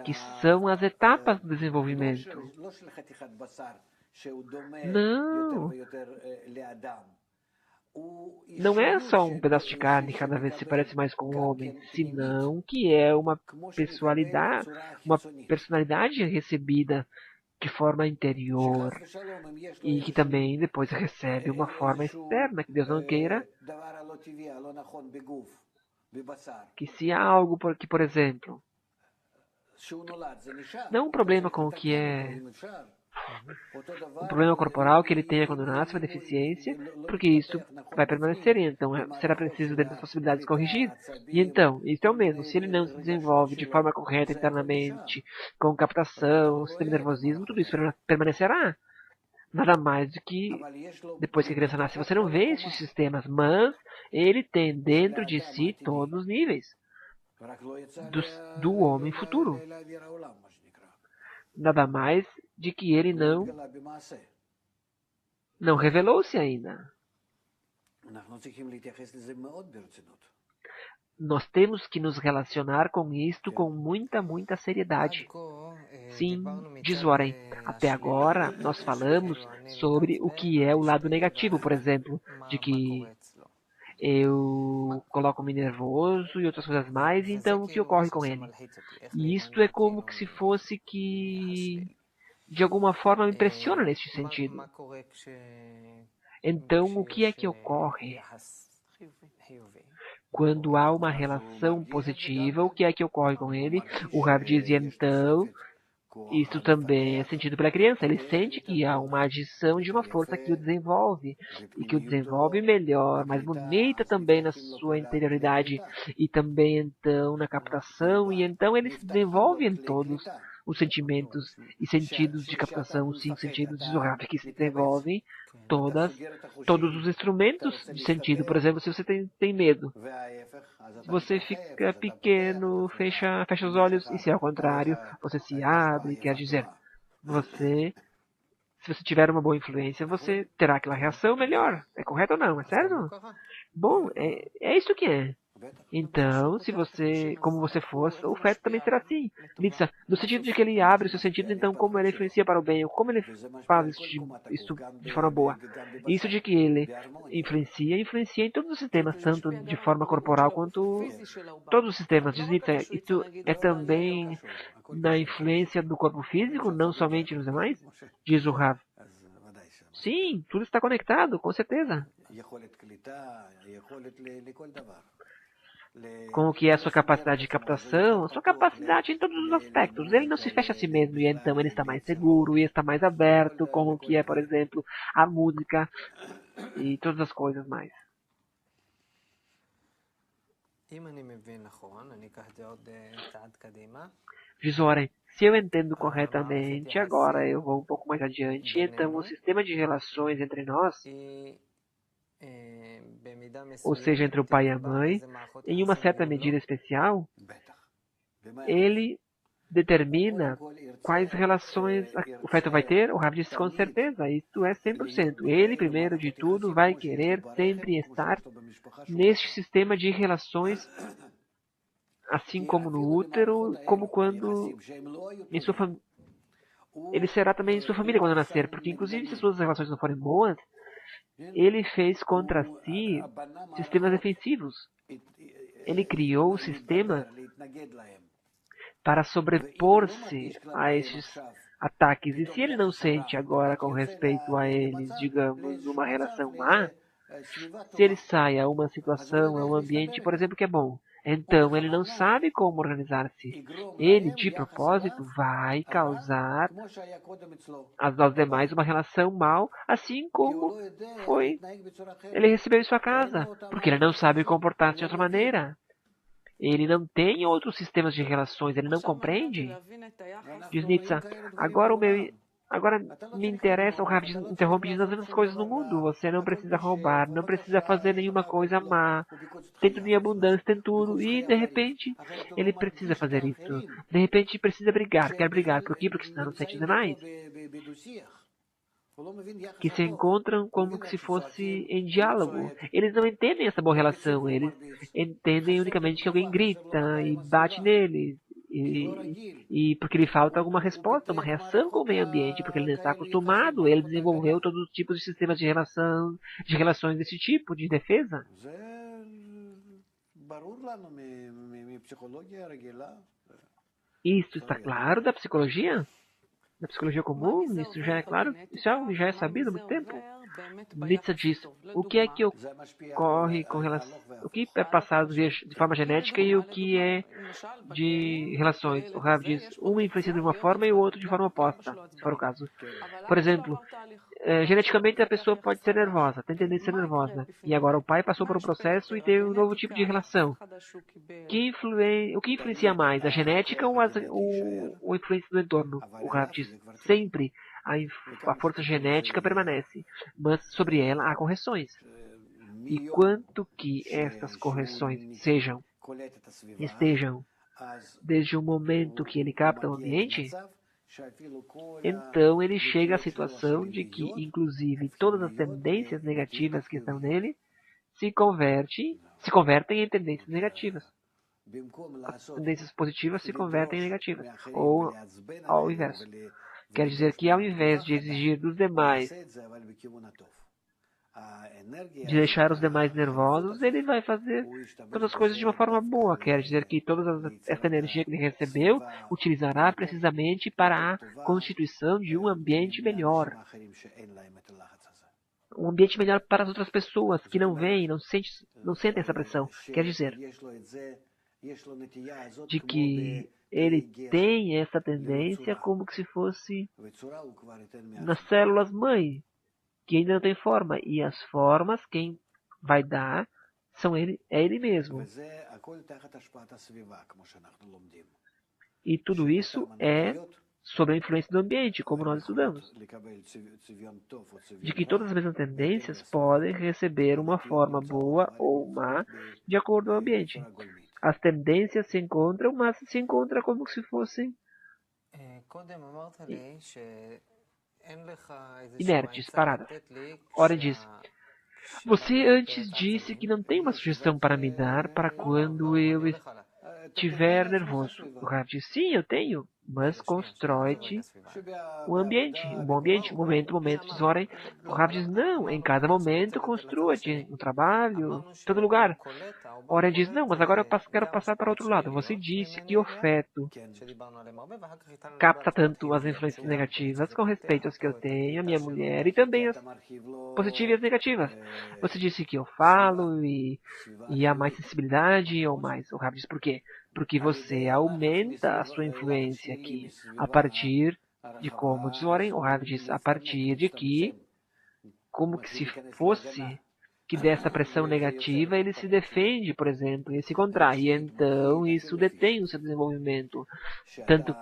que são as etapas do desenvolvimento. Não. Não é só um pedaço de carne que cada vez se parece mais com um homem, senão que é uma personalidade recebida de forma interior e que também depois recebe uma forma externa, que Deus não queira. Que se há algo que, por exemplo, não um problema com o que é um problema corporal que ele tenha quando nasce, uma deficiência, porque isso vai permanecer, e então será preciso, dentro das possibilidades, corrigir. E então, isso é o mesmo, se ele não se desenvolve de forma correta internamente, com captação, sistema de nervosismo, tudo isso permanecerá. Nada mais do que depois que a criança nasce, você não vê esses sistemas, mas ele tem dentro de si todos os níveis do homem futuro. Nada mais de que ele não revelou-se ainda. Nós temos que nos relacionar com isto com muita, muita seriedade. Sim, diz Warren, até agora nós falamos sobre o que é o lado negativo, por exemplo, de que eu coloco-me nervoso e outras coisas mais, e então o que ocorre com ele? E isto é como que se fosse que, de alguma forma, me impressiona neste sentido. Então, o que é que ocorre? Quando há uma relação positiva, o que é que ocorre com ele? O Rav dizia então, isso também é sentido pela criança. Ele sente que há uma adição de uma força que o desenvolve, e que o desenvolve melhor, mais bonita também na sua interioridade, e também então na captação, e então ele se desenvolve em todos os sentimentos e sentidos de captação, os 5 sentidos de Zohar, que se desenvolvem todos os instrumentos de sentido. Por exemplo, se você tem medo, você fica pequeno, fecha os olhos, e se ao contrário, você se abre, quer dizer, se você tiver uma boa influência, você terá aquela reação melhor. É correto ou não? É certo? Bom, é isso que é. Então, como você for, o feto também será assim. No sentido de que ele abre os seus sentidos, então como ele influencia para o bem, ou como ele faz isso de forma boa. Isso de que ele influencia em todos os sistemas, tanto de forma corporal quanto todos os sistemas. Isso é também na influência do corpo físico, não somente nos demais? Diz o Rav. Sim, tudo está conectado, com certeza. com o que é a sua capacidade de captação, a sua capacidade em todos os aspectos. Ele não se fecha a si mesmo e então ele está mais seguro e está mais aberto com o que é, por exemplo, a música e todas as coisas mais. Gisoren, se eu entendo corretamente, agora eu vou um pouco mais adiante, então o sistema de relações entre nós, ou seja, entre o pai e a mãe, em uma certa medida especial, ele determina quais relações o feto vai ter. O Rav disse com certeza, isso é 100%. Ele, primeiro de tudo, vai querer sempre estar neste sistema de relações, assim como no útero, como quando em sua família. Ele será também em sua família quando nascer, porque inclusive se suas relações não forem boas, ele fez contra si sistemas defensivos. Ele criou o sistema para sobrepor-se a estes ataques. E se ele não sente agora com respeito a eles, digamos, uma relação má, se ele sai a uma situação, a um ambiente, por exemplo, que é bom, então ele não sabe como organizar-se. Ele, de propósito, vai causar aos demais uma relação mal, assim como foi ele recebeu em sua casa, porque ele não sabe comportar-se de outra maneira. Ele não tem outros sistemas de relações, ele não compreende. Diz Nietzsche, agora me interessa, o Rav interrompe, diz as mesmas coisas no mundo. Você não precisa roubar, não precisa fazer nenhuma coisa má. Tem tudo em abundância, tem tudo. E, de repente, ele precisa fazer isso. De repente, precisa brigar. Quer brigar por quê? Porque senão não sente demais. Que se encontram como se fosse em diálogo. Eles não entendem essa boa relação. Eles entendem unicamente que alguém grita e bate neles. E porque lhe falta alguma resposta, uma reação com o meio ambiente, porque ele não está acostumado, ele desenvolveu todos os tipos de sistemas de relações desse tipo, de defesa. Isso está claro da psicologia? Da psicologia comum? Isso já é claro? Isso já é sabido há muito tempo? Nietzsche diz, o que é que ocorre com relação, o que é passado de forma genética e o que é de relações. O Rav diz, um influencia de uma forma e o outro de forma oposta, se for o caso. Por exemplo, geneticamente a pessoa pode ser nervosa, tem tendência a ser nervosa. E agora o pai passou por um processo e teve um novo tipo de relação. O que influencia mais, a genética ou o influência do entorno? O Rav diz, sempre a força genética permanece, mas sobre ela há correções. E quanto que estas correções estejam desde o momento que ele capta o ambiente, então ele chega à situação de que, inclusive, todas as tendências negativas que estão nele se convertem em tendências negativas. As tendências positivas se convertem em negativas, ou ao inverso. Quer dizer que, ao invés de exigir dos demais, de deixar os demais nervosos, ele vai fazer todas as coisas de uma forma boa. Quer dizer que toda essa energia que ele recebeu, utilizará precisamente para a constituição de um ambiente melhor. Um ambiente melhor para as outras pessoas que não veem, não sentem essa pressão. Quer dizer, de que ele tem essa tendência como que se fosse nas células mãe, que ainda não tem forma. E as formas, quem vai dar, é ele mesmo. E tudo isso é sob a influência do ambiente, como nós estudamos. De que todas as mesmas tendências podem receber uma forma boa ou má de acordo com o ambiente. As tendências se encontram, mas se encontram como se fossem inertes, paradas. Ora diz, você antes disse que não tem uma sugestão para me dar para quando eu estiver nervoso. O Rav diz, sim, eu tenho, mas constrói-te um ambiente, um bom ambiente, momento, tesoura. O Rav diz, não, em cada momento construa-te, no trabalho, em todo lugar. Oren diz, não, mas agora eu quero passar para outro lado. Você disse que o feto capta tanto as influências negativas com respeito às que eu tenho, a minha mulher, e também as positivas e as negativas. Você disse que eu falo e há mais sensibilidade ou mais. O Rav diz, por quê? Porque você aumenta a sua influência aqui a partir de como diz o Rav diz, a partir de que, como que se fosse que dessa pressão negativa ele se defende, por exemplo, e se contrai. E então isso detém o seu desenvolvimento, tanto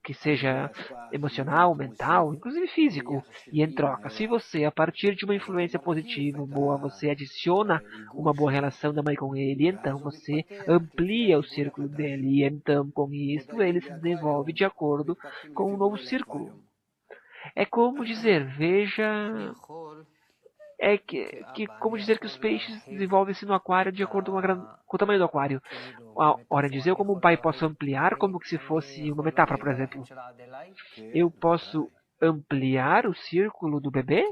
que seja emocional, mental, inclusive físico. E em troca, se você, a partir de uma influência positiva, boa, você adiciona uma boa relação da mãe com ele, então você amplia o círculo dele. E então, com isso, ele se desenvolve de acordo com um novo círculo. É como dizer, veja, como dizer que os peixes desenvolvem-se no aquário de acordo com o tamanho do aquário. Ora, dizer eu como um pai posso ampliar como se fosse uma metáfora, por exemplo. Eu posso ampliar o círculo do bebê?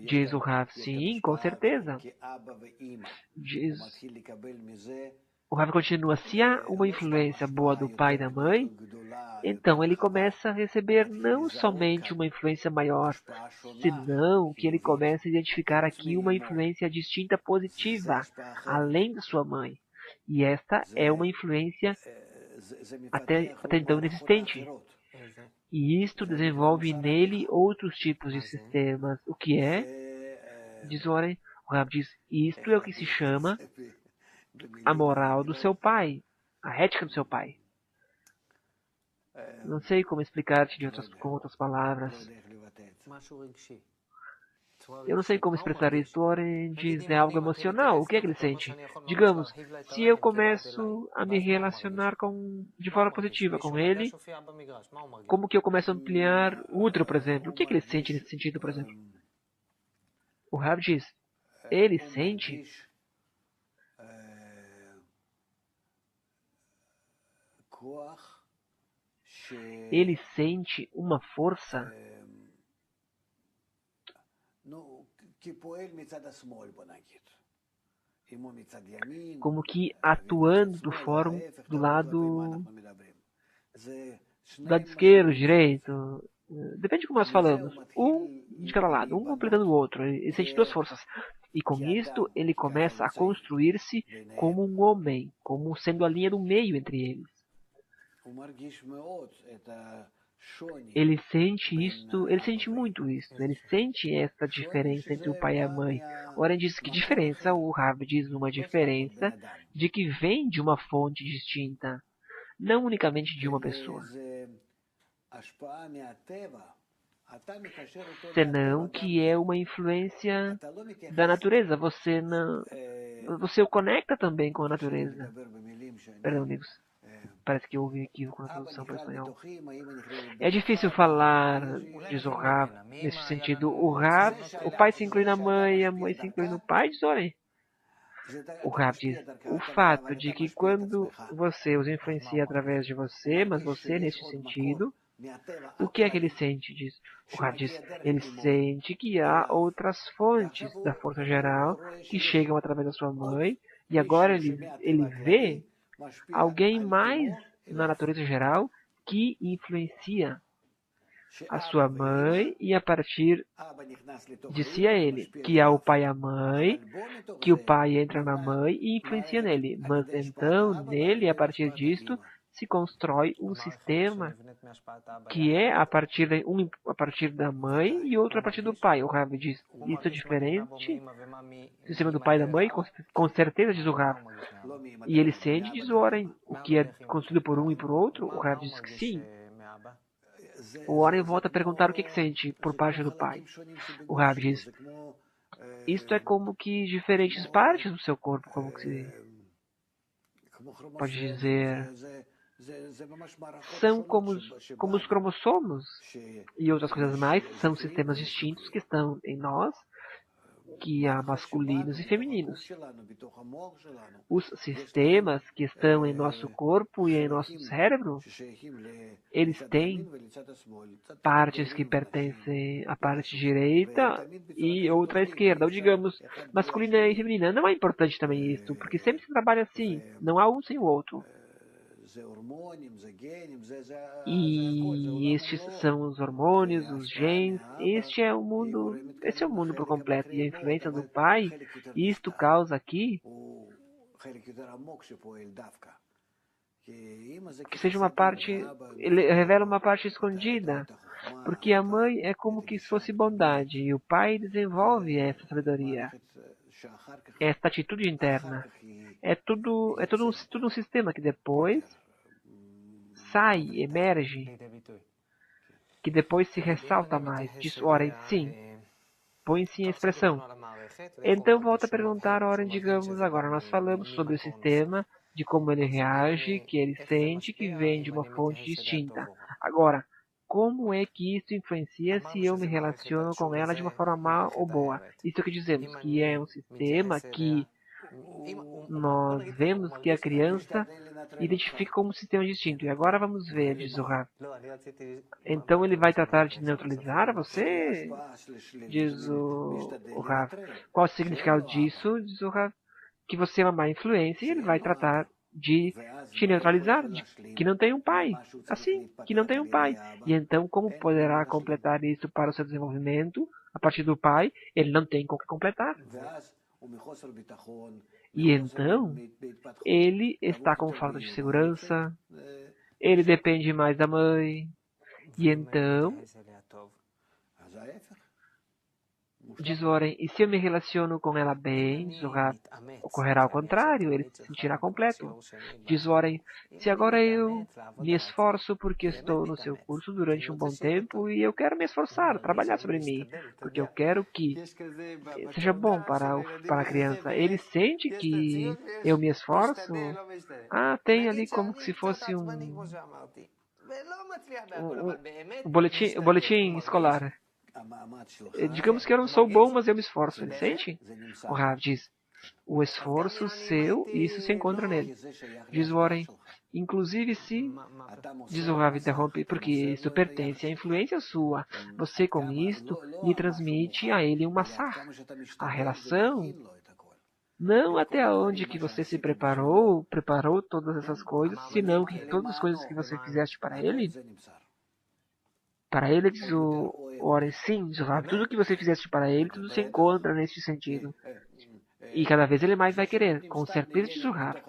Diz o Rav, sim, com certeza. Diz, o Rav continua, se há uma influência boa do pai e da mãe, então ele começa a receber não somente uma influência maior, senão que ele começa a identificar aqui uma influência distinta positiva, além da sua mãe. E esta é uma influência até então inexistente. E isto desenvolve nele outros tipos de sistemas. O que é? Diz o Rav diz, isto é o que se chama a moral do seu pai, a ética do seu pai. Não sei como explicar-te com outras palavras. Eu não sei como expressar isso. Oren diz é algo emocional. O que é que ele sente? Digamos, se eu começo a me relacionar de forma positiva com ele, como que eu começo a ampliar o útero, por exemplo? O que é que ele sente nesse sentido, por exemplo? O Rav diz, ele sente uma força como que atuando do lado esquerdo, direito. Depende de como nós falamos. Um de cada lado, um completando o outro. Ele sente duas forças. E com isto, ele começa a construir-se como um homem, como sendo a linha do meio entre eles. Ele sente muito isto. Ele sente esta diferença entre o pai e a mãe. Ora, diz que diferença? O Rav diz uma diferença de que vem de uma fonte distinta, não unicamente de uma pessoa, senão que é uma influência da natureza. Você o conecta também com a natureza. Perdão, amigos. Parece que houve equívoco na tradução para o espanhol. É difícil falar, diz o Rav, nesse sentido. O pai se inclui na mãe, a mãe se inclui no pai, diz, olha. O Rav diz, o fato de que quando você os influencia através de você, mas você nesse sentido, o que é que ele sente? Diz. O Rav diz, ele sente que há outras fontes da força geral que chegam através da sua mãe, e agora ele vê alguém mais na natureza geral que influencia a sua mãe e a partir de si a ele, que é o pai e a mãe, que o pai entra na mãe e influencia nele. Mas então, nele, a partir disto, se constrói um sistema que é um a partir da mãe e outro a partir do pai. O Rav diz, isso é diferente. O sistema do pai e da mãe, com certeza, diz o Rav. E ele sente, diz o Oren, o que é construído por um e por outro. O Rav diz que sim. O Oren volta a perguntar o que sente por parte do pai. O Rav diz, isto é como que diferentes partes do seu corpo, como que se pode dizer, são como os cromossomos e outras coisas mais, são sistemas distintos que estão em nós que há masculinos e femininos. Os sistemas que estão em nosso corpo e em nosso cérebro, eles têm partes que pertencem à parte direita e outra à esquerda, ou digamos, masculina e feminina. Não é importante também isso, porque sempre se trabalha assim, não há um sem o outro. E estes são os hormônios, os genes, esse é o mundo por completo. E a influência do pai, isto causa aqui que seja uma parte, ele revela uma parte escondida, porque a mãe é como que se fosse bondade, e o pai desenvolve essa sabedoria, esta atitude interna. Tudo um sistema que depois sai, emerge, que depois se ressalta mais. Diz, ora, sim, põe sim a expressão. Então volta a perguntar, ora, digamos, agora nós falamos sobre o sistema, de como ele reage, que ele sente, que vem de uma fonte distinta. Agora, como é que isso influencia se eu me relaciono com ela de uma forma má ou boa? Isso é o que dizemos, que é um sistema que nós vemos que a criança identifica como um sistema distinto. E agora vamos ver, diz o Rav. Então ele vai tratar de neutralizar você? Diz o Rav. Qual o significado disso? Diz o Rav. Que você é uma má influência e ele vai tratar de te neutralizar, de que não tem um pai. Assim, que não tem um pai. E então, como poderá completar isso para o seu desenvolvimento? A partir do pai, ele não tem com que completar. E então, ele está com falta de segurança, ele depende mais da mãe, e então, diz Oren, e se eu me relaciono com ela bem, diz o Rav, ocorrerá ao contrário, ele se sentirá completo. Diz Oren, se agora eu me esforço porque estou no seu curso durante um bom tempo e eu quero me esforçar, trabalhar sobre mim, porque eu quero que seja bom para a criança. Ele sente que eu me esforço. Ah, tem ali como se fosse um boletim escolar. Digamos que eu não sou bom, mas eu me esforço. Ele sente? O Rav diz, o esforço seu, isso se encontra nele. Diz Warren, inclusive se, diz o Rav, interrompe, porque isso pertence à influência sua. Você com isto lhe transmite a ele um massar. A relação, não até onde que você se preparou todas essas coisas, senão que todas as coisas que você fizeste para ele diz o Warren, sim, diz o Rav, tudo que você fizeste para ele, tudo se encontra neste sentido. E cada vez ele mais vai querer, com certeza diz o Rav.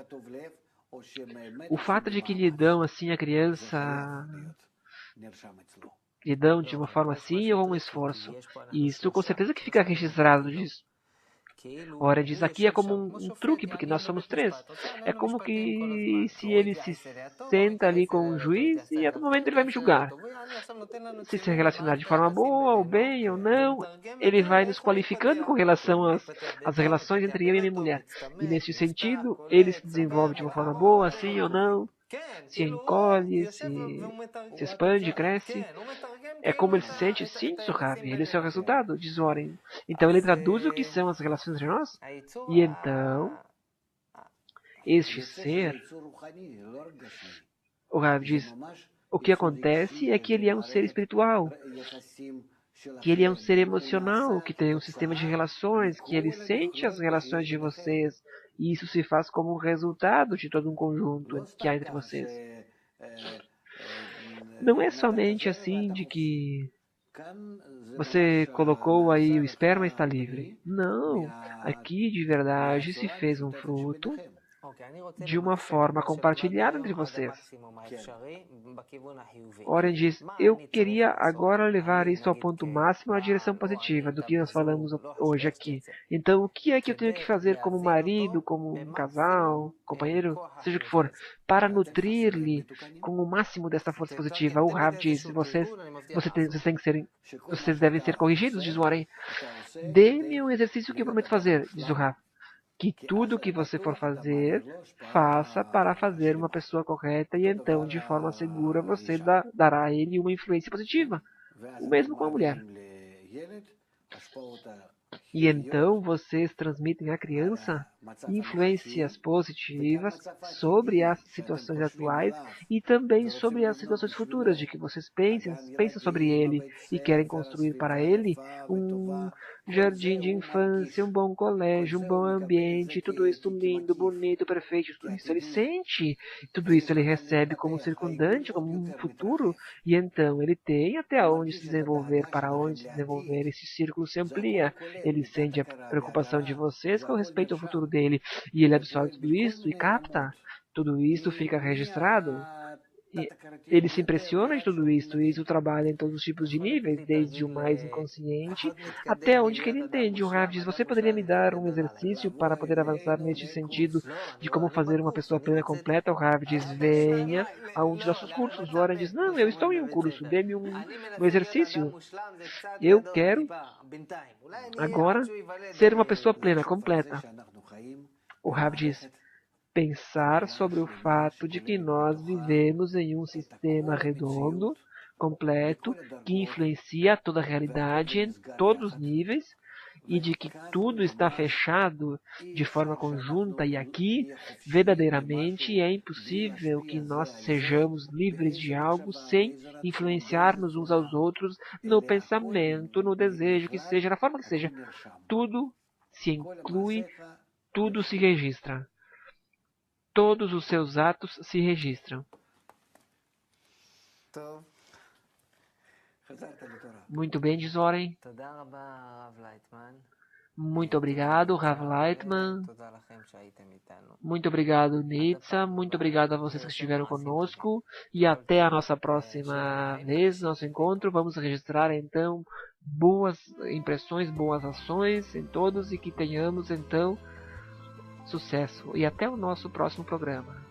O fato de que lhe dão assim a criança, lhe dão de uma forma assim ou um esforço. E isso com certeza que fica registrado disso. Ora, diz aqui é como um truque, porque nós somos três. É como que se ele se senta ali com um juiz e a todo momento ele vai me julgar. Se relacionar de forma boa, ou bem, ou não, ele vai nos qualificando com relação às relações entre eu e minha mulher. E nesse sentido, ele se desenvolve de uma forma boa, assim ou não, se encolhe, se expande, cresce. É como ele se sente, sim, diz o Rav. Ele é o seu resultado, diz Warren. Então ele traduz o que são as relações entre nós. E então, este ser, o Rav diz, o que acontece é que ele é um ser espiritual, que ele é um ser emocional, que tem um sistema de relações, que ele sente as relações de vocês, e isso se faz como um resultado de todo um conjunto que há entre vocês. Não é somente assim de que você colocou aí o esperma está livre. Não, aqui de verdade se fez um fruto de uma forma compartilhada entre vocês. Oren diz, eu queria agora levar isso ao ponto máximo, à direção positiva do que nós falamos hoje aqui. Então, o que é que eu tenho que fazer como marido, como um casal, companheiro, seja o que for, para nutrir-lhe com o máximo dessa força positiva? O Rav diz, vocês devem ser corrigidos, diz o Oren. Dê-me um exercício que eu prometo fazer, diz o Rav. Que tudo que você for fazer, faça para fazer uma pessoa correta e então, de forma segura, você dará a ele uma influência positiva. O mesmo com a mulher. E então vocês transmitem à criança influências positivas sobre as situações atuais e também sobre as situações futuras, de que vocês pensam sobre ele e querem construir para ele um jardim de infância, um bom colégio, um bom ambiente, tudo isso lindo, bonito, perfeito, tudo isso ele sente, tudo isso ele recebe como circundante, como um futuro, e então ele tem até onde se desenvolver, para onde se desenvolver, esse círculo se amplia, ele sente a preocupação de vocês com respeito ao futuro dele, e ele absorve tudo isso e capta, tudo isso fica registrado, e ele se impressiona de tudo isso, e isso trabalha em todos os tipos de níveis, desde o mais inconsciente até onde que ele entende. O Rav diz, você poderia me dar um exercício para poder avançar neste sentido de como fazer uma pessoa plena completa? O Rav diz, venha a um de nossos cursos. O Oren diz, não, eu estou em um curso, dê-me um exercício. Eu quero agora ser uma pessoa plena, completa. O Rav diz, pensar sobre o fato de que nós vivemos em um sistema redondo, completo, que influencia toda a realidade em todos os níveis, e de que tudo está fechado de forma conjunta e aqui, verdadeiramente, é impossível que nós sejamos livres de algo sem influenciar-nos uns aos outros no pensamento, no desejo, que seja, na forma que seja. Tudo se inclui, tudo se registra. Todos os seus atos se registram. Muito bem, diz Oren. Muito obrigado, Rav Leitman. Muito obrigado, Nitsa. Muito obrigado a vocês que estiveram conosco. E até a nossa próxima vez, nosso encontro. Vamos registrar, então, boas impressões, boas ações em todos e que tenhamos, então, sucesso. E até o nosso próximo programa.